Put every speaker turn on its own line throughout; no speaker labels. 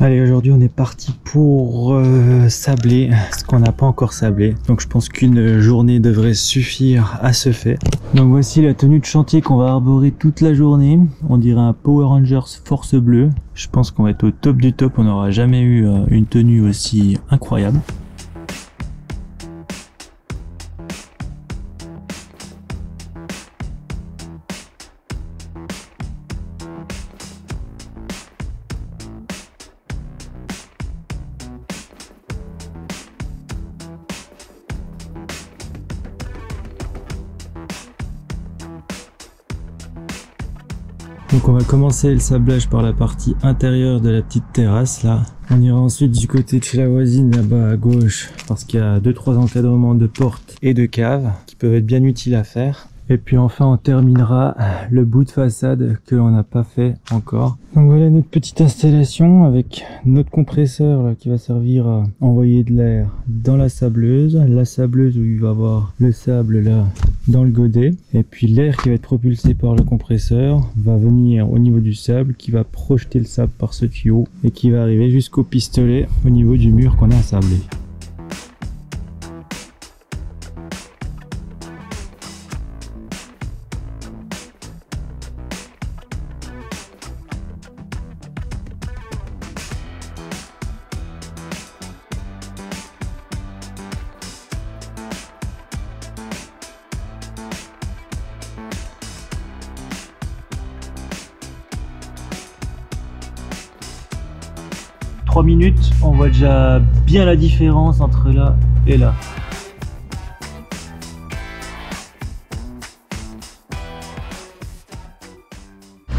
Allez, aujourd'hui on est parti pour sabler ce qu'on n'a pas encore sablé. Donc je pense qu'une journée devrait suffire à ce fait. Donc voici la tenue de chantier qu'on va arborer toute la journée. On dirait un Power Rangers Force Bleue. Je pense qu'on va être au top du top. On n'aura jamais eu une tenue aussi incroyable. Donc on va commencer le sablage par la partie intérieure de la petite terrasse là. On ira ensuite du côté de chez la voisine là-bas à gauche parce qu'il y a 2-3 encadrements de portes et de caves qui peuvent être bien utiles à faire. Et puis enfin on terminera le bout de façade que l'on n'a pas fait encore. Donc voilà notre petite installation avec notre compresseur là, qui va servir à envoyer de l'air dans la sableuse où il va avoir le sable là dans le godet, et puis l'air qui va être propulsé par le compresseur va venir au niveau du sable qui va projeter le sable par ce tuyau et qui va arriver jusqu'au pistolet au niveau du mur qu'on a sablé. Minutes, on voit déjà bien la différence entre là et là.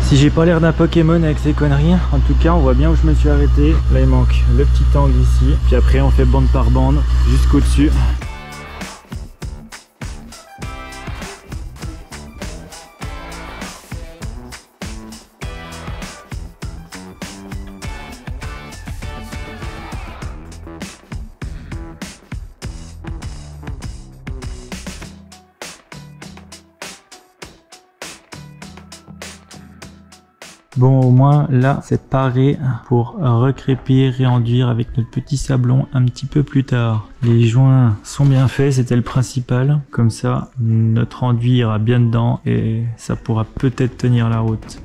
Si j'ai pas l'air d'un Pokémon avec ces conneries, en tout cas on voit bien où je me suis arrêté. Là il manque le petit angle ici, puis après on fait bande par bande jusqu'au dessus. Bon, au moins là c'est paré pour recrépir et enduire avec notre petit sablon un petit peu plus tard. Les joints sont bien faits, c'était le principal. Comme ça notre enduit ira bien dedans et ça pourra peut-être tenir la route.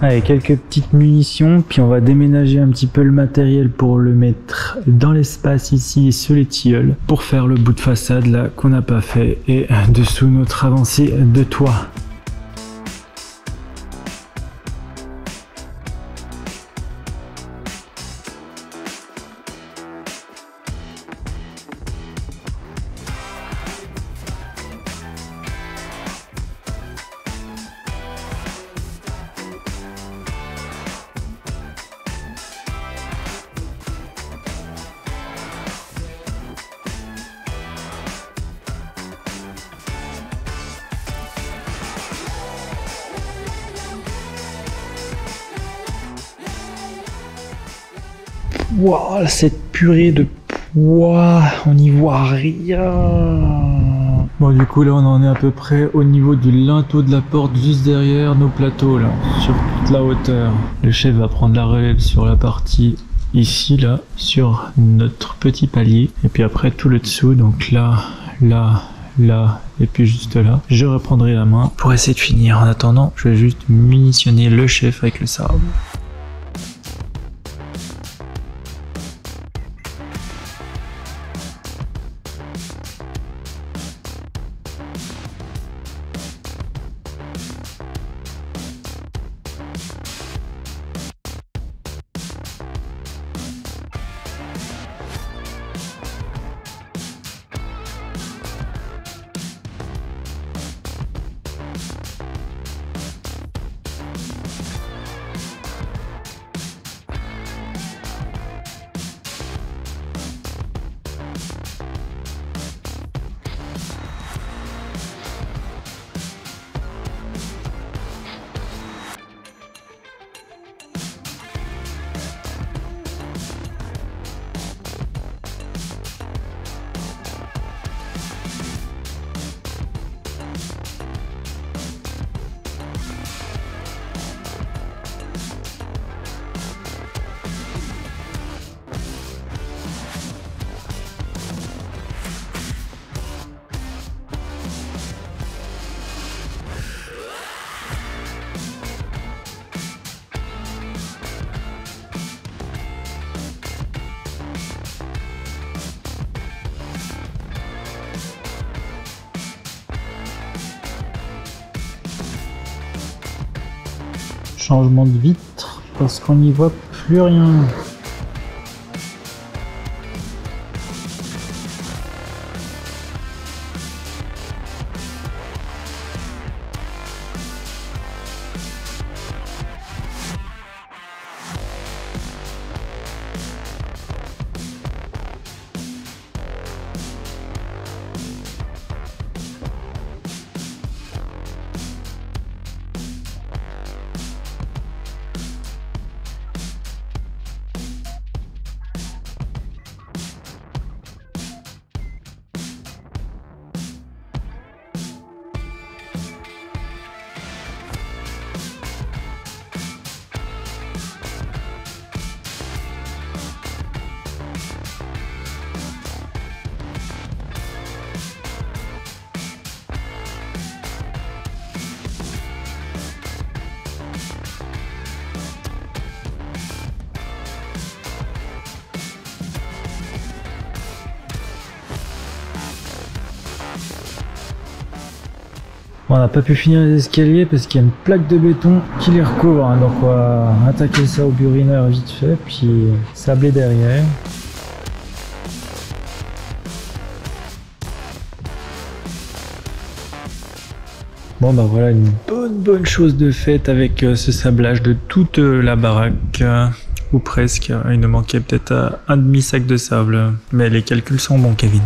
Allez, quelques petites munitions, puis on va déménager un petit peu le matériel pour le mettre dans l'espace ici sur les tilleuls pour faire le bout de façade là qu'on n'a pas fait et dessous notre avancée de toit. Wow, cette purée de poids, on n'y voit rien. Bon, du coup là on en est à peu près au niveau du linteau de la porte juste derrière nos plateaux là, sur toute la hauteur. Le chef va prendre la relève sur la partie ici là, sur notre petit palier, et puis après tout le dessous, donc là, là, là, et puis juste là. Je reprendrai la main pour essayer de finir. En attendant, je vais juste munitionner le chef avec le sable.
Changement de vitre parce qu'on n'y voit plus rien. Bon, on n'a pas pu finir les escaliers parce qu'il y a une plaque de béton qui les recouvre, hein. Donc on va attaquer ça au burineur vite fait, puis sabler derrière. Bon bah voilà une bonne chose de faite avec ce sablage de toute la baraque, ou presque. Il nous manquait peut-être un demi-sac de sable, mais les calculs sont bons, Kevin.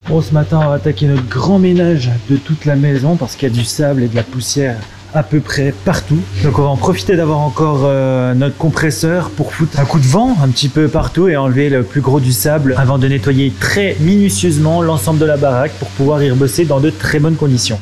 Bon, ce matin, on va attaquer notre grand ménage de toute la maison parce qu'il y a du sable et de la poussière à peu près partout. Donc on va en profiter d'avoir encore notre compresseur pour foutre un coup de vent un petit peu partout et enlever le plus gros du sable avant de nettoyer très minutieusement l'ensemble de la baraque pour pouvoir y rebosser dans de très bonnes conditions.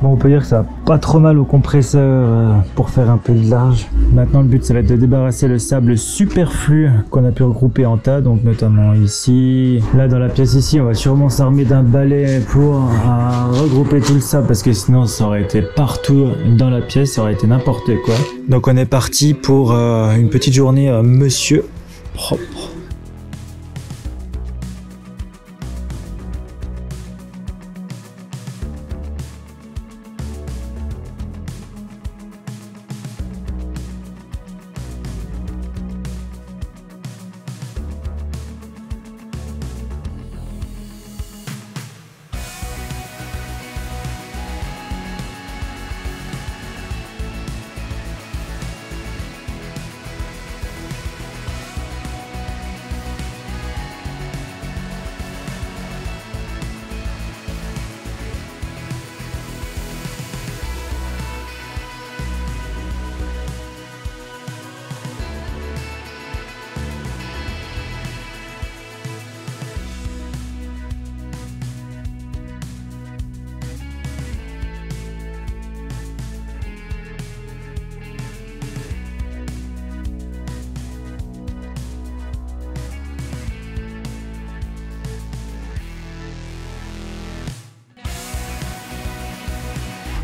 Bon, on peut dire que ça va pas trop mal au compresseur pour faire un peu de large. Maintenant le but ça va être de débarrasser le sable superflu qu'on a pu regrouper en tas, donc notamment ici. Là dans la pièce ici on va sûrement s'armer d'un balai pour regrouper tout le sable parce que sinon ça aurait été partout dans la pièce, ça aurait été n'importe quoi. Donc on est parti pour une petite journée monsieur propre.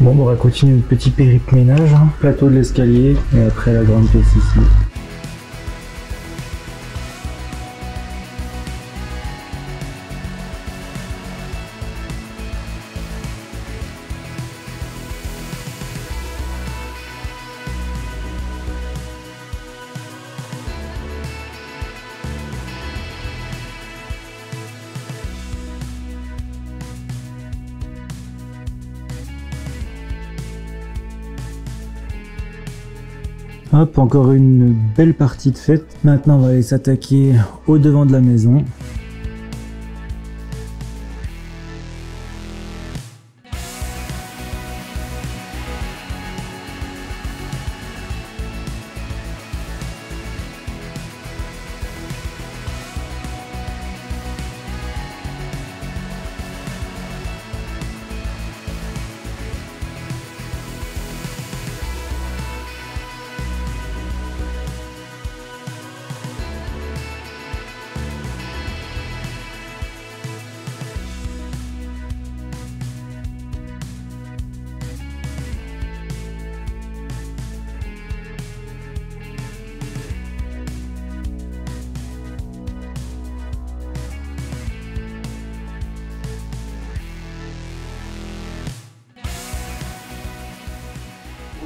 Bon, on va continuer le petit périple ménage, hein. Plateau de l'escalier et après la grande pièce ici. Hop, encore une belle partie de faite. Maintenant, on va aller s'attaquer au devant de la maison.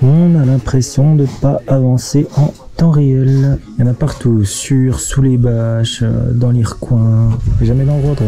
On a l'impression de ne pas avancer en temps réel. Il y en a partout, sous les bâches, dans les recoins. Jamais d'endroit, toi.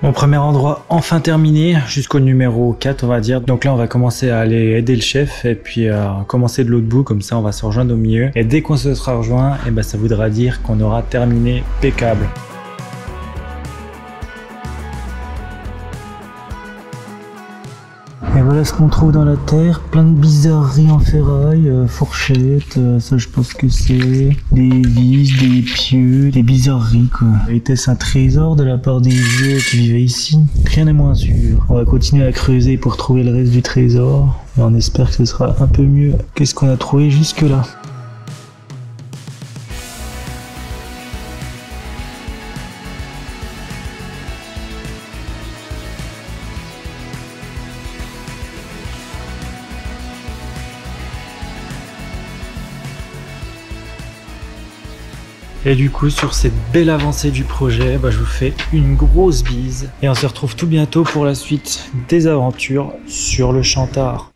Mon premier endroit enfin terminé, jusqu'au numéro 4 on va dire. Donc là on va commencer à aller aider le chef et puis commencer de l'autre bout, comme ça on va se rejoindre au milieu. Et dès qu'on se sera rejoint, et ben ça voudra dire qu'on aura terminé impeccable. Et voilà ce qu'on trouve dans la terre, plein de bizarreries en ferraille, fourchettes, ça je pense que c'est des vis, des pieux, des bizarreries quoi. Était-ce un trésor de la part des vieux qui vivaient ici? Rien n'est moins sûr. On va continuer à creuser pour trouver le reste du trésor, et on espère que ce sera un peu mieux que ce qu'on a trouvé jusque là. Et du coup, sur cette belle avancée du projet, je vous fais une grosse bise. Et on se retrouve tout bientôt pour la suite des aventures sur le Chantard.